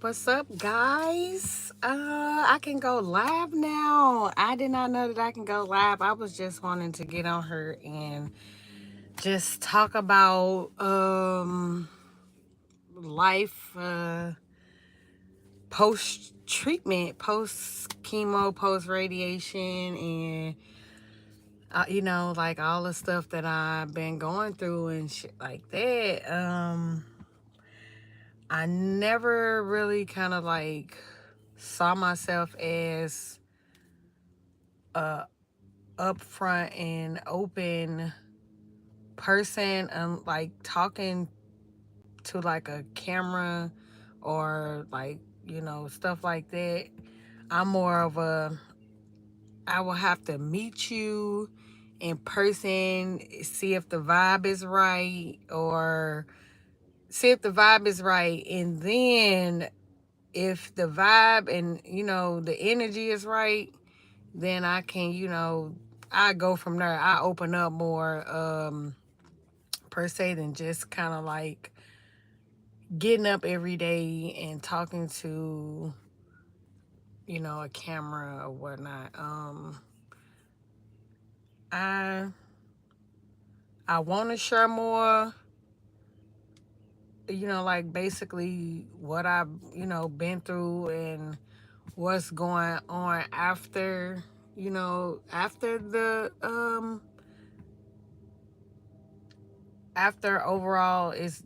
What's up, guys? I can go live now. I did not know that I can go live. I was just wanting to get on her and just talk about life post treatment, post chemo, post radiation, and like all the stuff that I've been going through and shit like that. I never really kind of like saw myself as a upfront and open person, like talking to like a camera or like stuff like that. I'm more of a, I will have to meet you in person, see if the vibe is right, or see if the vibe is right, and then if the vibe and the energy is right, then I can, I go from there. I open up more per se than just kind of like getting up every day and talking to a camera or whatnot. I I want to share more, like basically what I've been through and what's going on after after the after overall is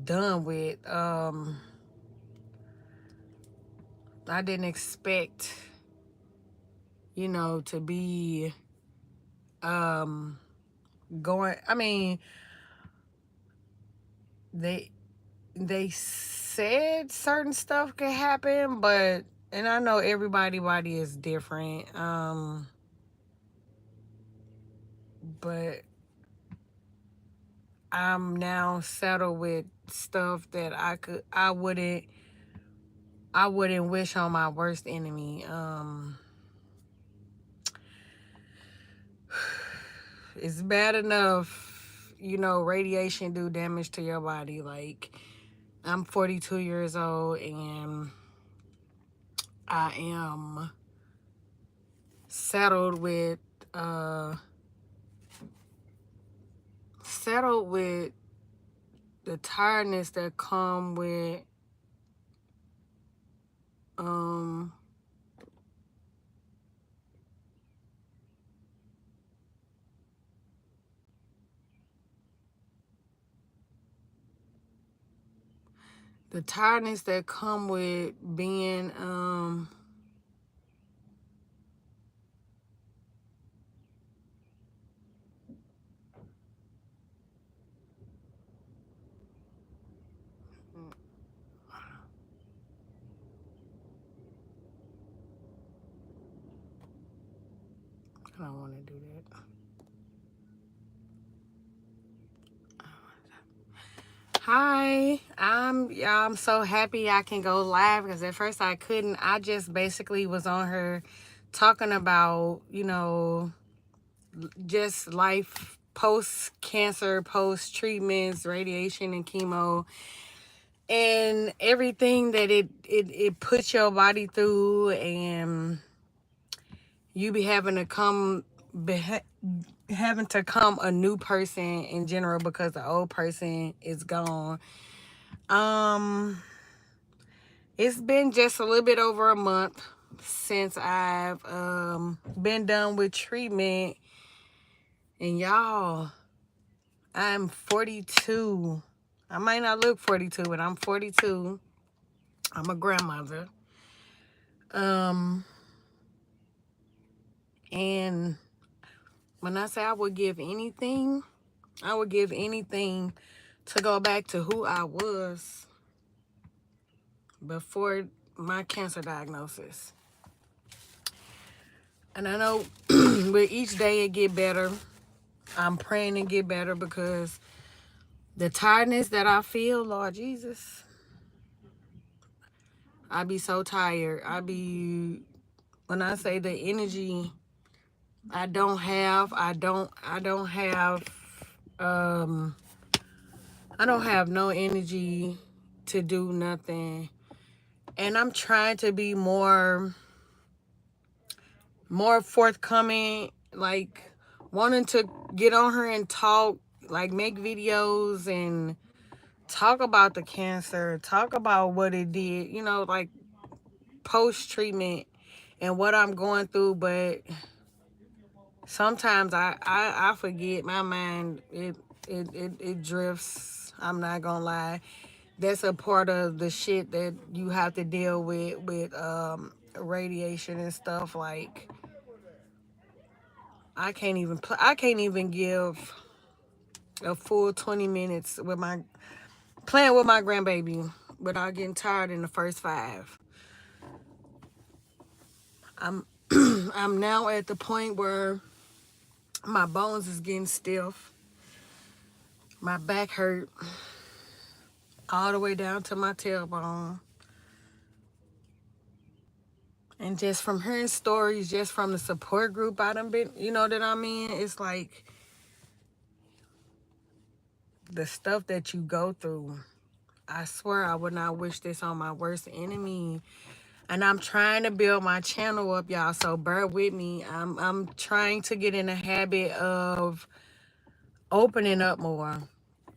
done with. I didn't expect to be going. I mean, they they said certain stuff could happen, but and I know everybody body is different. But I'm now settled with stuff that I wouldn't wish on my worst enemy. It's bad enough, radiation do damage to your body. Like, I'm 42 years old and I am settled with uh settled with the tiredness that come with um the tiredness that come with being I don't want to do that. Hi, I'm so happy I can go live because at first I couldn't. I just basically was on her talking about, just life post cancer, post treatments, radiation and chemo, and everything that it puts your body through, and you be having to having to come a new person in general because the old person is gone. It's been just a little bit over a month since I've been done with treatment, and y'all, I'm 42. I might not look 42, but I'm 42. I'm a grandmother. And when I say I would give anything, I would give anything to go back to who I was before my cancer diagnosis. And I know with each day it get better. I'm praying to get better because the tiredness that I feel, Lord Jesus, I be so tired. When I say the energy I don't have, I don't have no energy to do nothing. And I'm trying to be more forthcoming, like wanting to get on her and talk, like make videos and talk about the cancer, talk about what it did, like post treatment and what I'm going through. But sometimes I forget. My mind, it drifts. I'm not gonna lie. That's a part of the shit that you have to deal with radiation and stuff. Like I can't even give a full 20 minutes with my playing with my grandbaby without getting tired in the first 5. I'm I'm now at the point where my bones is getting stiff. My back hurt all the way down to my tailbone. And just from hearing stories, just from the support group I done been, that I'm in, it's like the stuff that you go through. I swear I would not wish this on my worst enemy. And I'm trying to build my channel up, y'all, so bear with me. I'm trying to get in the habit of opening up more.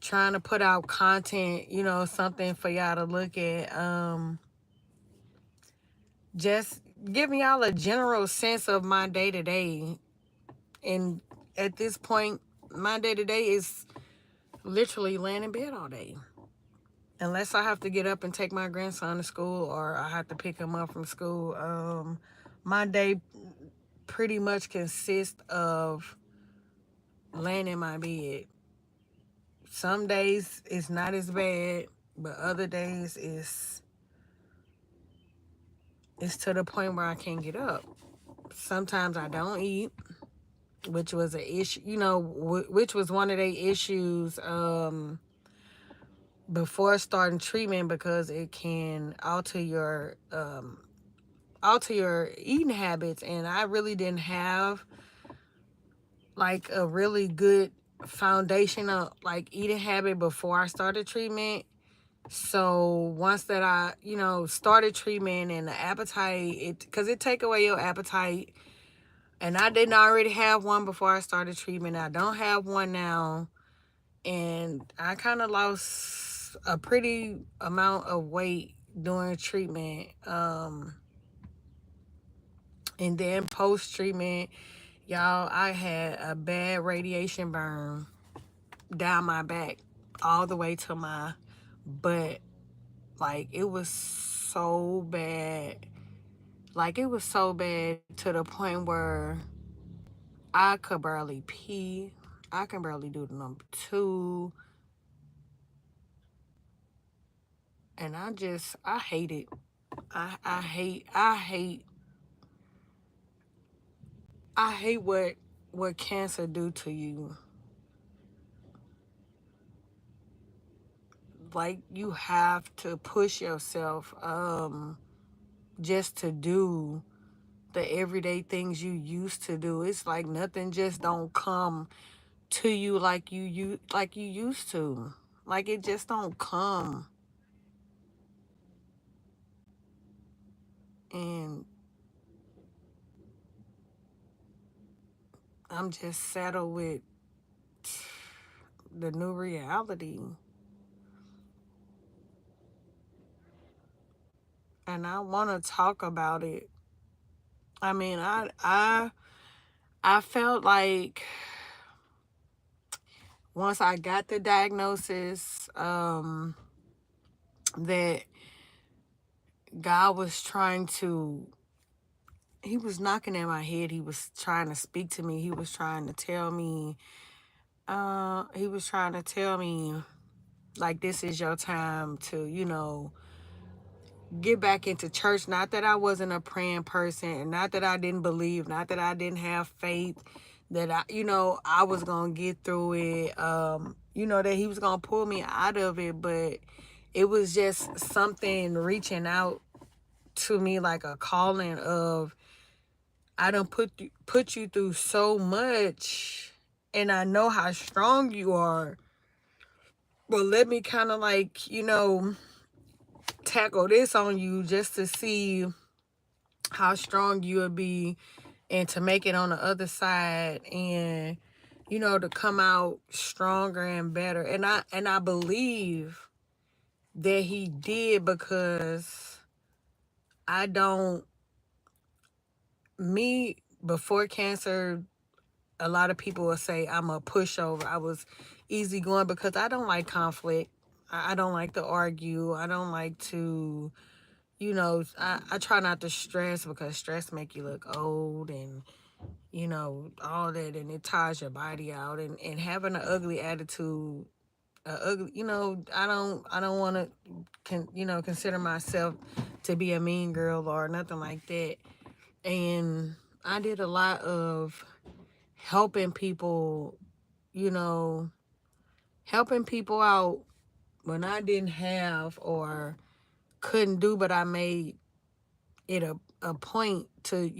Trying to put out content, something for y'all to look at. Just giving y'all a general sense of my day to day. And at this point, my day to day is literally laying in bed all day. Unless I have to get up and take my grandson to school or I have to pick him up from school. My day pretty much consists of laying in my bed. Some days it's not as bad, but other days it's to the point where I can't get up. Sometimes I don't eat, which was an issue, which was one of the issues before starting treatment, because it can alter your eating habits. And I really didn't have like a really good foundation of like eating habit before I started treatment. So once that I, started treatment and the appetite, because it take away your appetite. And I didn't already have one before I started treatment. I don't have one now. And I kind of lost a pretty amount of weight during treatment. And then post treatment, y'all, I had a bad radiation burn down my back all the way to my butt. Like, it was so bad. Like, it was so bad to the point where I could barely pee. I can barely do the number 2. And I hate it. I hate what cancer do to you. Like, you have to push yourself just to do the everyday things you used to do. It's like nothing just don't come to you like you used to. Like, it just don't come. And I'm just settled with the new reality. And I want to talk about it. I mean, I felt like once I got the diagnosis, that God was he was knocking at my head. He was trying to speak to me. He was trying to tell me, like, this is your time to, get back into church. Not that I wasn't a praying person, and not that I didn't believe, not that I didn't have faith that I was gonna get through it. That he was gonna pull me out of it, but it was just something reaching out to me, like a calling of, I done put you through so much, and I know how strong you are. But let me kind of like, tackle this on you just to see how strong you would be and to make it on the other side, and to come out stronger and better. And I believe that he did, because I don't me before cancer, a lot of people will say I'm a pushover. I was easygoing because I don't like conflict. I don't like to argue. I don't like to, I try not to stress, because stress make you look old, and all that, and it tires your body out, and having an ugly attitude, ugly, I don't want to consider myself to be a mean girl or nothing like that. And I did a lot of helping people, you know helping people out when I didn't have or couldn't do, but I made it a point to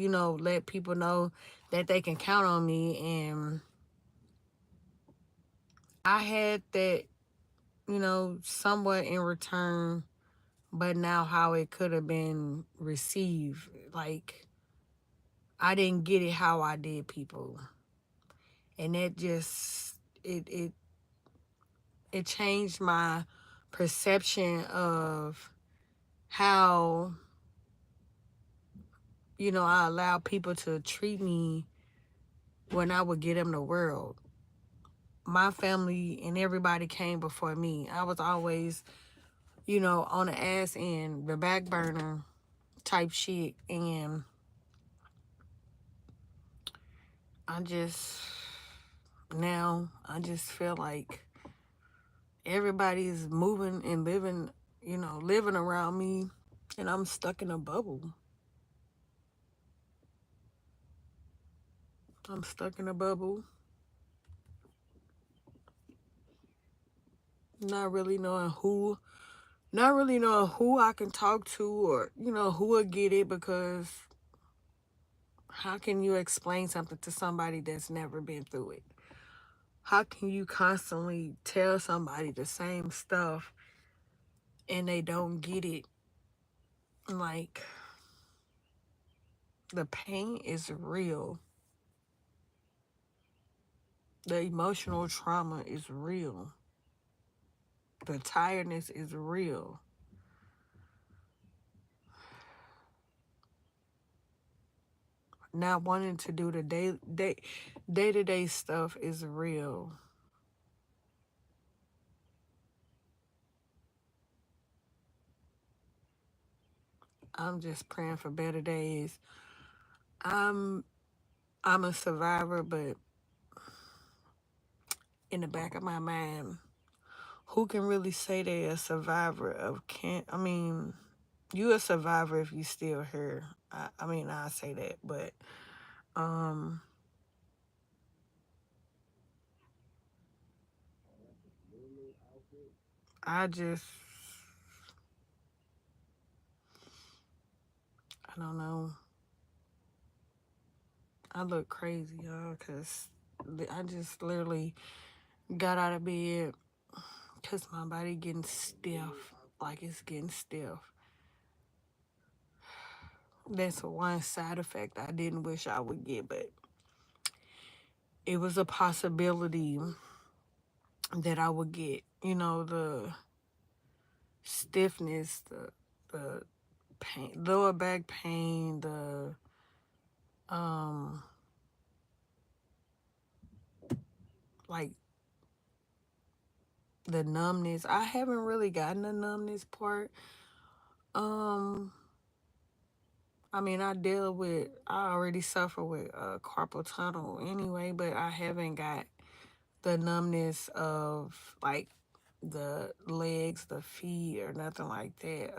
let people know that they can count on me. And I had that, somewhat in return, but now how it could have been received, like, I didn't get it how I did people. And that just, it changed my perception of how, I allow people to treat me when I would give them the world. My family and everybody came before me. I was always, on the ass end, the back burner type shit. And I just, now, I just feel like everybody's moving and living, living around me, and I'm stuck in a bubble. I'm stuck in a bubble, not really knowing who, I can talk to, or, who will get it, because how can you explain something to somebody that's never been through it? How can you constantly tell somebody the same stuff and they don't get it? Like, the pain is real. The emotional trauma is real. The tiredness is real. Not wanting to do the day-to-day stuff is real. I'm just praying for better days. I'm I'm a survivor, but in the back of my mind, who can really say they're a survivor of can't? I mean, you a survivor if you still here. I mean, I say that, but um, I just, I don't know. I look crazy, y'all, cause I just literally got out of bed cause my body getting stiff, like it's getting stiff. That's one side effect I didn't wish I would get, but it was a possibility that I would get. The stiffness, the pain, lower back pain, the um like the numbness. I haven't really gotten the numbness part. Um I mean, I already suffer with carpal tunnel anyway, but I haven't got the numbness of like the legs, the feet, or nothing like that.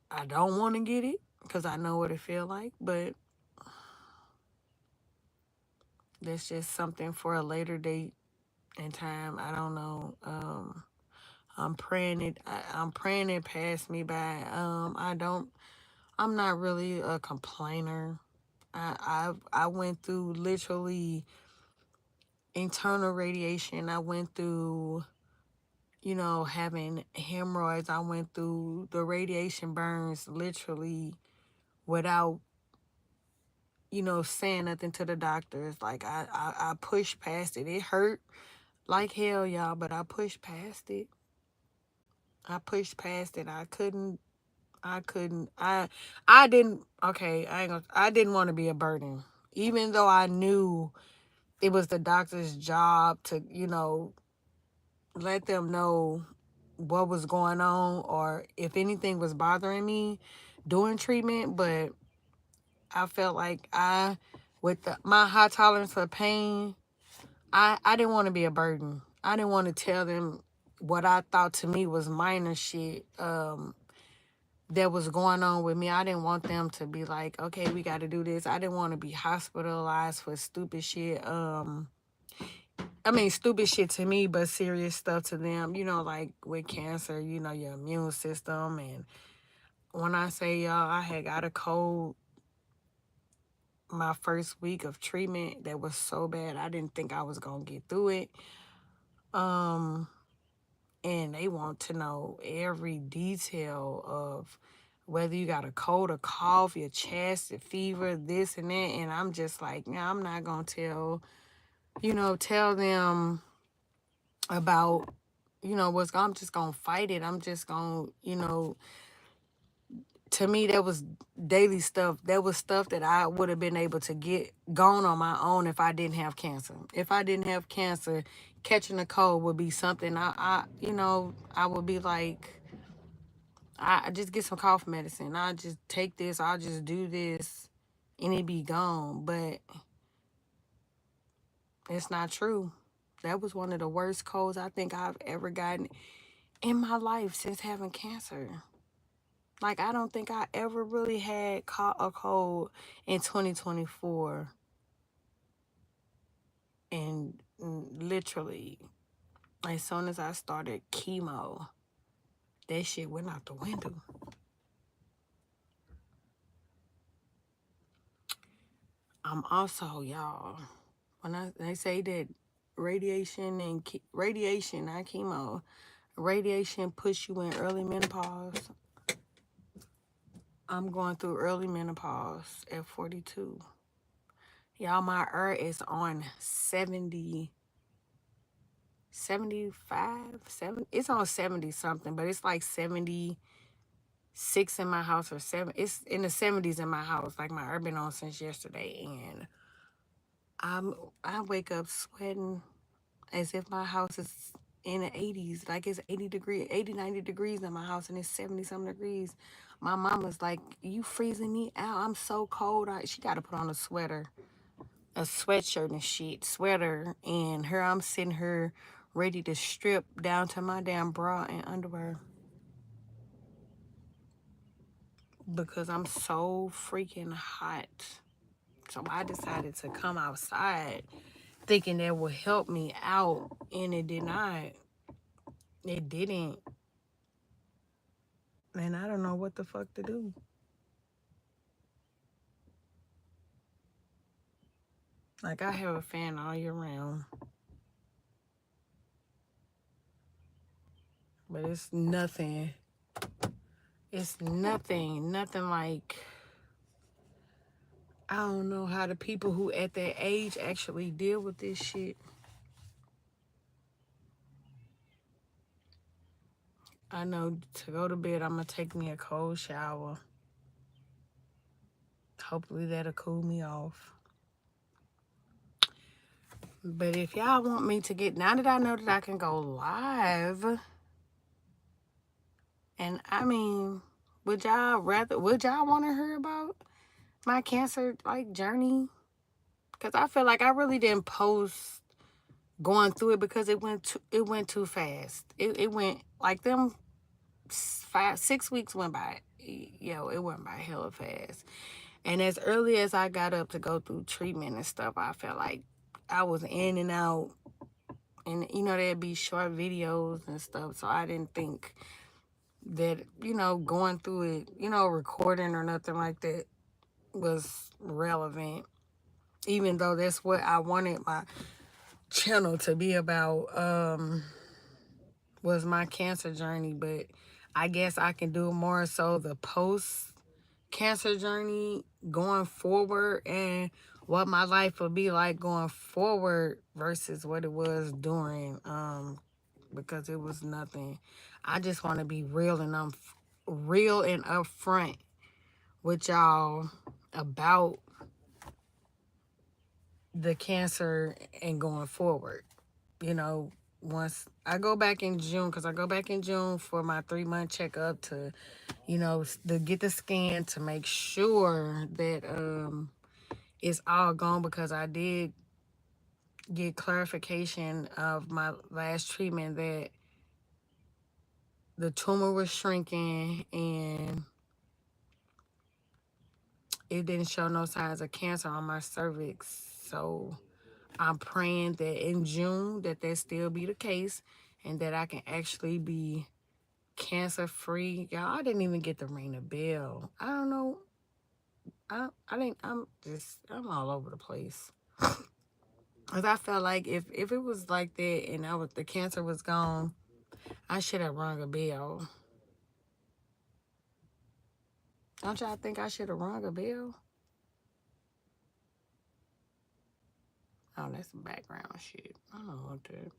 I don't want to get it because I know what it feel like, but that's just something for a later date and time. I don't know. I'm praying it pass me by. I'm not really a complainer. I went through literally internal radiation. I went through having hemorrhoids. I went through the radiation burns literally without, saying nothing to the doctors. Like I pushed past it. It hurt like hell, y'all, but I pushed past it. I pushed past it. I didn't, okay, I didn't want to be a burden. Even though I knew it was the doctor's job to, let them know what was going on or if anything was bothering me during treatment. But I felt like with my high tolerance for pain, I didn't want to be a burden. I didn't want to tell them what I thought to me was minor shit that was going on with me. I didn't want them to be like, okay, we got to do this. I didn't want to be hospitalized for stupid shit. Stupid shit to me, but serious stuff to them, like with cancer, your immune system. And when I say, y'all, I had got a cold my first week of treatment that was so bad, I didn't think I was going to get through it. And they want to know every detail of whether you got a cold, a cough, your chest, a fever, this and that. And I'm just like, nah, I'm not going to tell them about, I'm just going to fight it. I'm just going to, to me, that was daily stuff. That was stuff that I would have been able to get gone on my own if I didn't have cancer. If I didn't have cancer, catching a cold would be something I would be like, I just get some cough medicine. I just take this. I'll just do this and it be gone. But it's not true. That was one of the worst colds I think I've ever gotten in my life since having cancer. Like, I don't think I ever really had caught a cold in 2024. And literally, as soon as I started chemo, that shit went out the window. I'm also, y'all, when they say that radiation, not chemo, radiation puts you in early menopause. I'm going through early menopause at 42. Y'all, my earth is on 70, 75, 7. It's on 70 something, but it's like 76 in my house or 7. It's in the 70s in my house. Like, my earth been on since yesterday, and I wake up sweating as if my house is in the 80s. Like, it's 80, 90 degrees in my house, and it's 70 something degrees. My mama's like, you freezing me out. I'm so cold. She got to put on a sweater, a sweatshirt and shit, sweater. And I'm sitting here ready to strip down to my damn bra and underwear because I'm so freaking hot. So I decided to come outside thinking that would help me out, and it did not. It didn't. And I don't know what the fuck to do. Like, I have a fan all year round, but it's nothing. It's nothing like, I don't know how the people who at that age actually deal with this shit. I know to go to bed, I'm going to take me a cold shower. Hopefully that'll cool me off. But if y'all want me to now that I know that I can go live, and would y'all want to hear about my cancer journey? Because I feel like I really didn't post going through it because it went too fast. It went like them 6 weeks went by. It went by hella fast. And as early as I got up to go through treatment and stuff, I felt like I was in and out. And, there'd be short videos and stuff. So I didn't think that, going through it, recording or nothing like that was relevant. Even though that's what I wanted my channel to be about. was my cancer journey, but I guess I can do more so the post cancer journey going forward and what my life will be like going forward versus what it was during because it was nothing. I just want to be real and upfront with y'all about the cancer and going forward. You know, once I go back in June, because I go back in June for my 3 month checkup to, to get the scan to make sure that it's all gone because I did get clarification of my last treatment that the tumor was shrinking and it didn't show no signs of cancer on my cervix. So I'm praying that in June that still be the case and that I can actually be cancer free. Y'all, I didn't even get to ring the bell. I don't know. I think I'm all over the place. Cause I felt like if it was like that and the cancer was gone, I should have rung a bell. Don't y'all think I should have rung a bell? Oh, that's some background shit. I don't want that.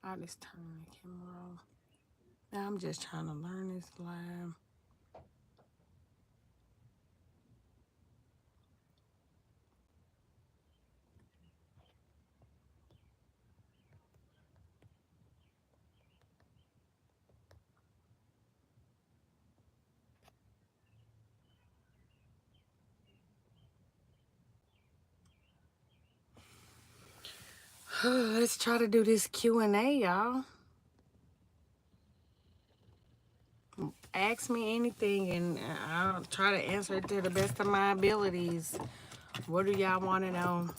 I'll just turn the camera off. Now I'm just trying to learn this live. Let's try to do this Q&A, y'all. Ask me anything and I'll try to answer it to the best of my abilities. What do y'all want to know?